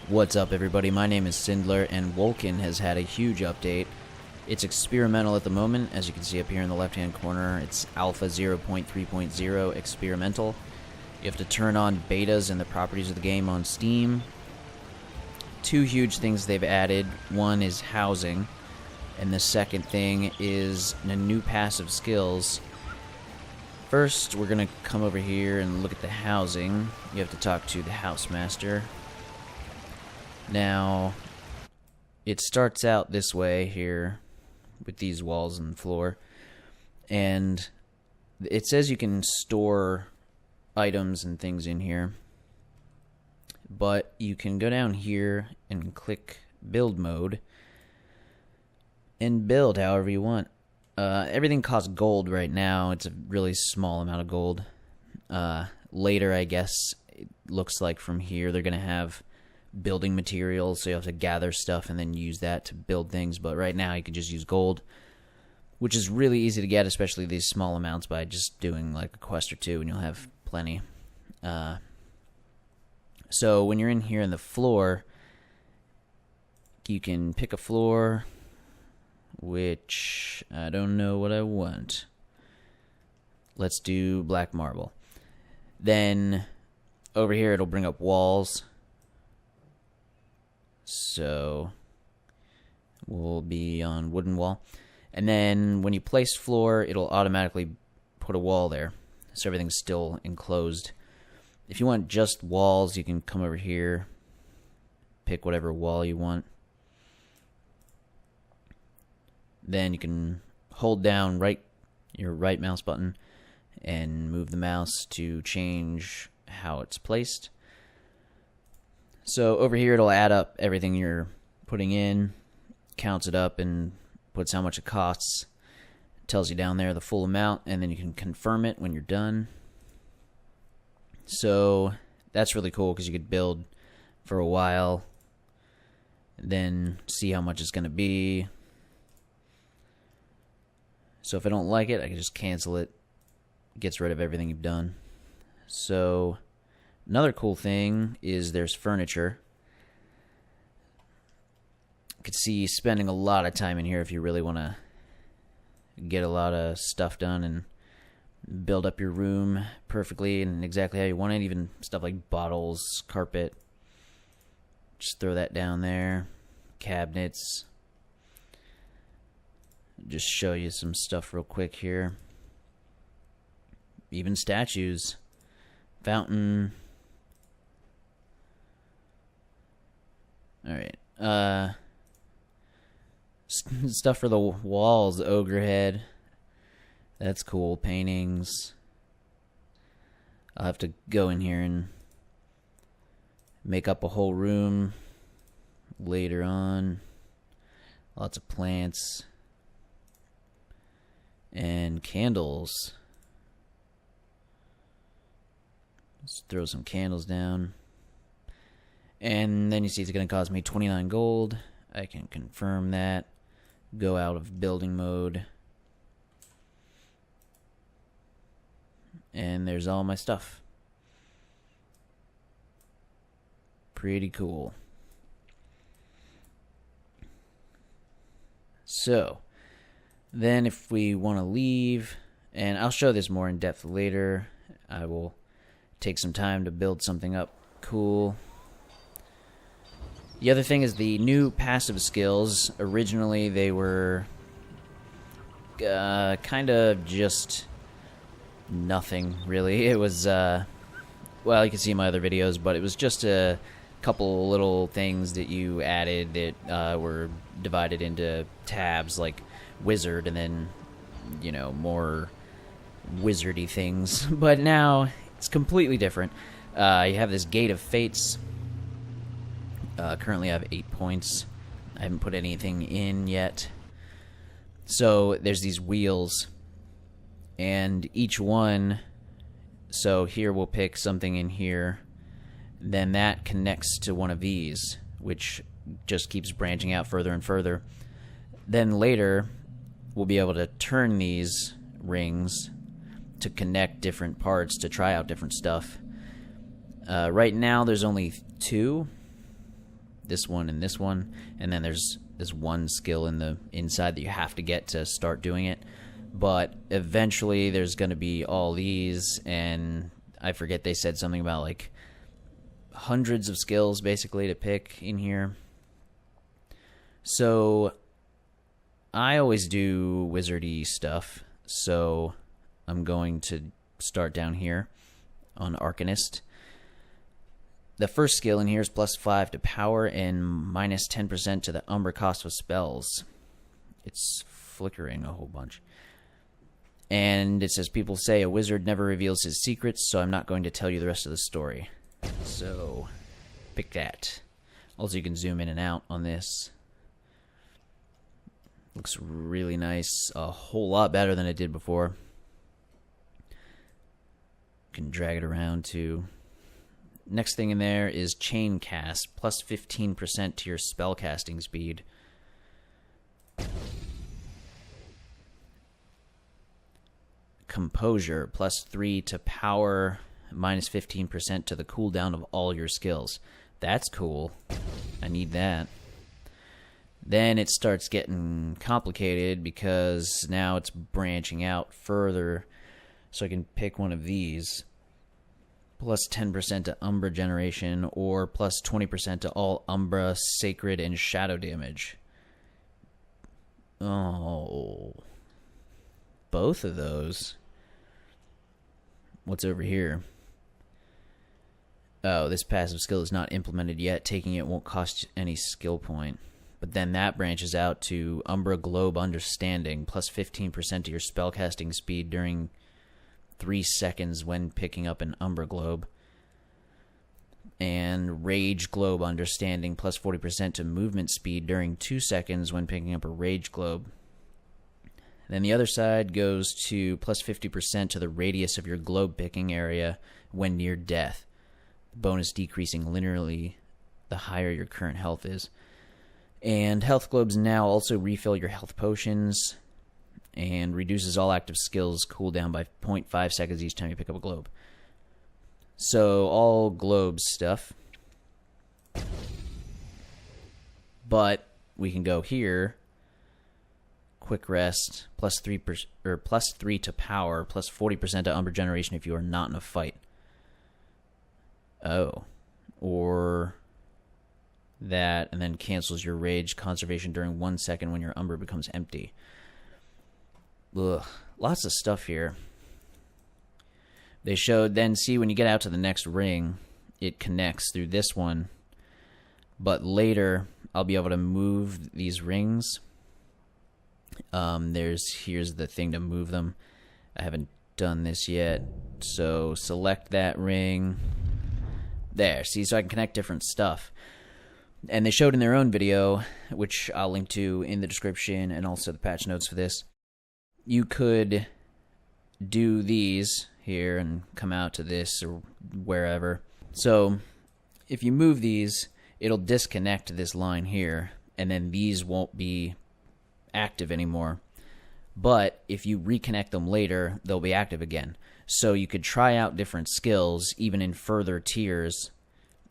What's up, everybody? My name is Sindlar, and Wolcen has had a huge update. It's experimental at the moment, as you can see up here in the left-hand corner. It's Alpha 0.3.0 experimental. You have to turn on betas and the properties of the game on Steam. Two huge things they've added. One is housing, and the second thing is the new passive skills. First, we're going to come over here and look at the housing. You have to talk to the housemaster. Now, it starts out this way here with these walls and floor, and it says you can store items and things in here, but you can go down here and click build mode and build however you want. Everything costs gold right now. It's a really small amount of gold. Later, I guess, it looks like from here they're going to have building materials, so you have to gather stuff and then use that to build things. But right now you can just use gold, which is really easy to get, especially these small amounts, by just doing like a quest or two and you'll have plenty. So when you're in here in the floor, you can pick a floor, which I don't know what I want. Let's do black marble. Then over here it'll bring up walls. So we'll be on wooden wall. And then when you place floor, it'll automatically put a wall there. So everything's still enclosed. If you want just walls, you can come over here, pick whatever wall you want. Then you can hold down your right mouse button and move the mouse to change how it's placed. So over here it'll add up everything you're putting in, counts it up and puts how much it costs. It tells you down there the full amount, and then you can confirm it when you're done. So that's really cool because you could build for a while, then see how much it's going to be. So if I don't like it, I can just cancel it. It gets rid of everything you've done. So another cool thing is there's furniture. You could see spending a lot of time in here if you really want to get a lot of stuff done and build up your room perfectly and exactly how you want it. Even stuff like bottles, carpet. Just throw that down there. Cabinets. Just show you some stuff real quick here. Even statues. Fountain. Alright. Stuff for the walls. Ogre head. That's cool. Paintings. I'll have to go in here and make up a whole room later on. Lots of plants. And candles. Let's throw some candles down. And then you see it's going to cost me 29 gold. I can confirm that. Go out of building mode. And there's all my stuff. Pretty cool. So then if we want to leave, and I'll show this more in depth later, I will take some time to build something up cool. The other thing is the new passive skills. Originally they were kind of just nothing, really. It was, well, you can see in my other videos, but it was just a couple little things that you added that were divided into tabs, like wizard, and then, you know, more wizardy things. But now it's completely different. You have this Gate of Fates. Currently I have 8 points. I haven't put anything in yet. So there's these wheels, and each one, so here we'll pick something in here, then that connects to one of these, which just keeps branching out further and further. Then later we'll be able to turn these rings to connect different parts to try out different stuff. Right now there's only 2, this one and this one, and then there's this one skill in the inside that you have to get to start doing it. But eventually there's going to be all these, and I forget, they said something about like hundreds of skills basically to pick in here. So I always do wizardy stuff, so I'm going to start down here on Arcanist. The first skill in here is +5 to power and minus 10% to the Umbra cost of spells. It's flickering a whole bunch. And it says, people say a wizard never reveals his secrets, so I'm not going to tell you the rest of the story. So, pick that. Also, you can zoom in and out on this. Looks really nice. A whole lot better than it did before. You can drag it around too. Next thing in there is Chain Cast, plus 15% to your spellcasting speed. Composure, plus 3 to power, minus 15% to the cooldown of all your skills. That's cool. I need that. Then it starts getting complicated because now it's branching out further. So I can pick one of these. Plus 10% to Umbra generation, or plus 20% to all Umbra, Sacred, and Shadow damage. Oh. Both of those. What's over here? Oh, this passive skill is not implemented yet. Taking it won't cost any skill point. But then that branches out to Umbra Globe Understanding, plus 15% to your spellcasting speed during 3 seconds when picking up an Umbra Globe. And Rage Globe Understanding, plus 40% to movement speed during 2 seconds when picking up a Rage Globe. Then the other side goes to plus 50% to the radius of your globe picking area when near death. Bonus decreasing linearly the higher your current health is. And health globes now also refill your health potions and reduces all active skills cooldown by 0.5 seconds each time you pick up a globe. So all globe stuff. But we can go here. Quick rest, plus 3 to power, plus 40% to Umbra generation if you are not in a fight. Oh. Or that, and then cancels your rage conservation during 1 second when your Umbra becomes empty. Ugh. Lots of stuff here. They showed, then see when you get out to the next ring, it connects through this one. But later, I'll be able to move these rings. Here's the thing to move them. I haven't done this yet. So select that ring. There, see, so I can connect different stuff. And they showed in their own video, which I'll link to in the description and also the patch notes for this. You could do these here and come out to this or wherever. So if you move these, it'll disconnect this line here, and then these won't be active anymore. But if you reconnect them later, they'll be active again. So you could try out different skills even in further tiers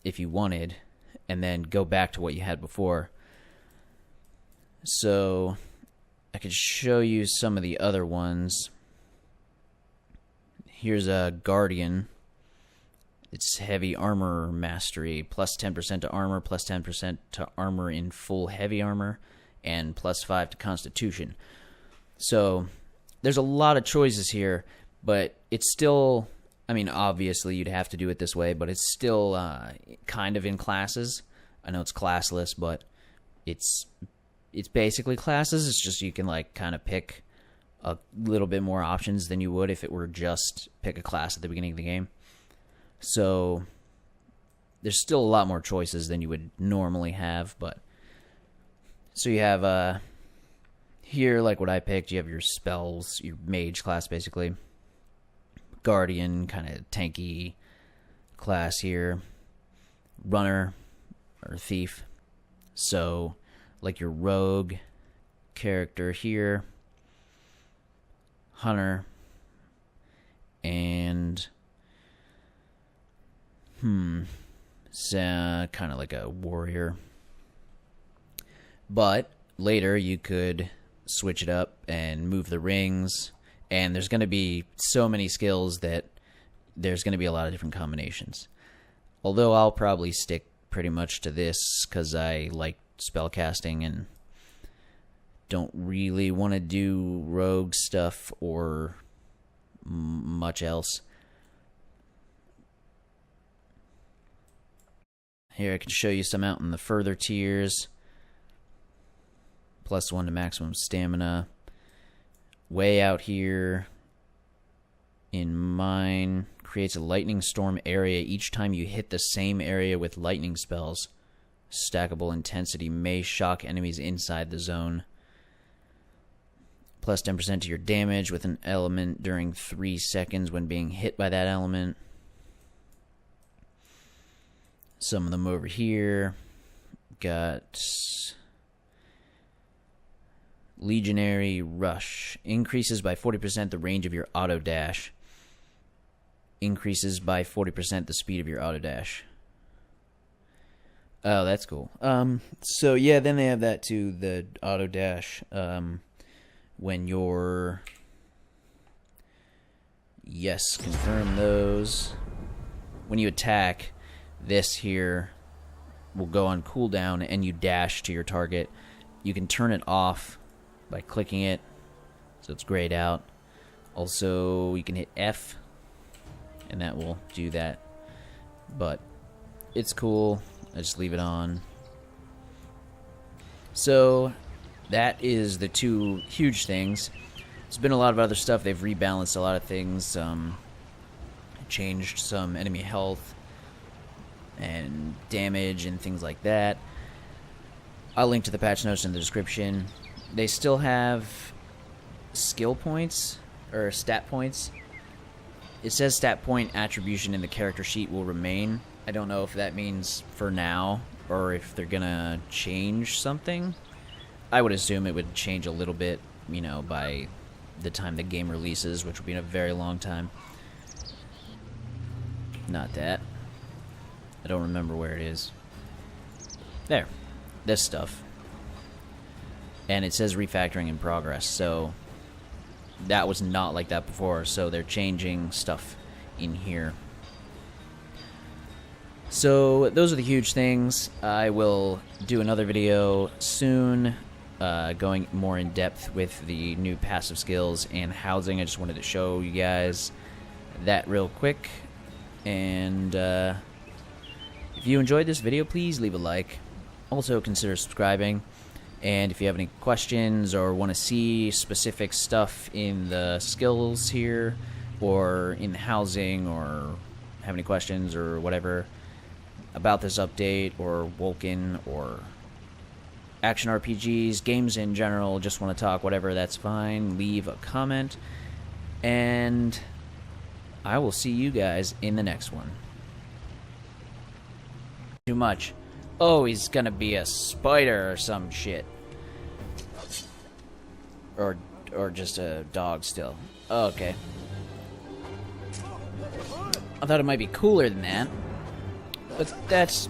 if you wanted, and then go back to what you had before. So I could show you some of the other ones. Here's a Guardian. It's heavy armor mastery, plus 10% to armor, plus 10% to armor in full heavy armor, and plus 5 to constitution. So there's a lot of choices here, but it's still, I mean, obviously you'd have to do it this way, but it's still kind of in classes. I know it's classless, but it's basically classes. It's just you can like kind of pick a little bit more options than you would if it were just pick a class at the beginning of the game. So there's still a lot more choices than you would normally have, but so you have here, like what I picked, you have your spells, your mage class basically. Guardian, kind of tanky class here. Runner or thief. So like your rogue character here. Hunter. And kind of like a warrior But later you could switch it up and move the rings, and there's going to be so many skills that there's going to be a lot of different combinations. Although I'll probably stick pretty much to this because I like spellcasting and don't really want to do rogue stuff or much else. Here I can show you some out in the further tiers. +1 to maximum stamina. Way out here in mine, creates a lightning storm area each time you hit the same area with lightning spells. Stackable intensity may shock enemies inside the zone. +10% to your damage with an element during 3 seconds when being hit by that element. Some of them over here. Got Legionary Rush. Increases by 40% the range of your auto dash. Increases by 40% the speed of your auto dash. Oh, that's cool. So yeah, then they have that too, the auto dash. When you're... Yes, confirm those. When you attack, this here will go on cooldown and you dash to your target. You can turn it off by clicking it, so it's grayed out. Also, you can hit F, and that will do that. But it's cool. I just leave it on. So that is the two huge things. There's been a lot of other stuff. They've rebalanced a lot of things. Changed some enemy health and damage and things like that. I'll link to the patch notes in the description. They still have skill points, or stat points. It says stat point attribution in the character sheet will remain. I don't know if that means for now, or if they're gonna change something. I would assume it would change a little bit, you know, by the time the game releases, which will be in a very long time. Not that. I don't remember where it is. There. This stuff. And it says refactoring in progress, so that was not like that before, so they're changing stuff in here. So those are the huge things. I will do another video soon, going more in depth with the new passive skills and housing. I just wanted to show you guys that real quick. And if you enjoyed this video, please leave a like. Also consider subscribing. And if you have any questions or want to see specific stuff in the skills here, or in the housing, or have any questions or whatever about this update, or Wolcen, or action RPGs, games in general, just want to talk, whatever, that's fine. Leave a comment. And I will see you guys in the next one. Too much. Oh, he's gonna be a spider or some shit. Or just a dog still. Oh, okay. I thought it might be cooler than that. But that's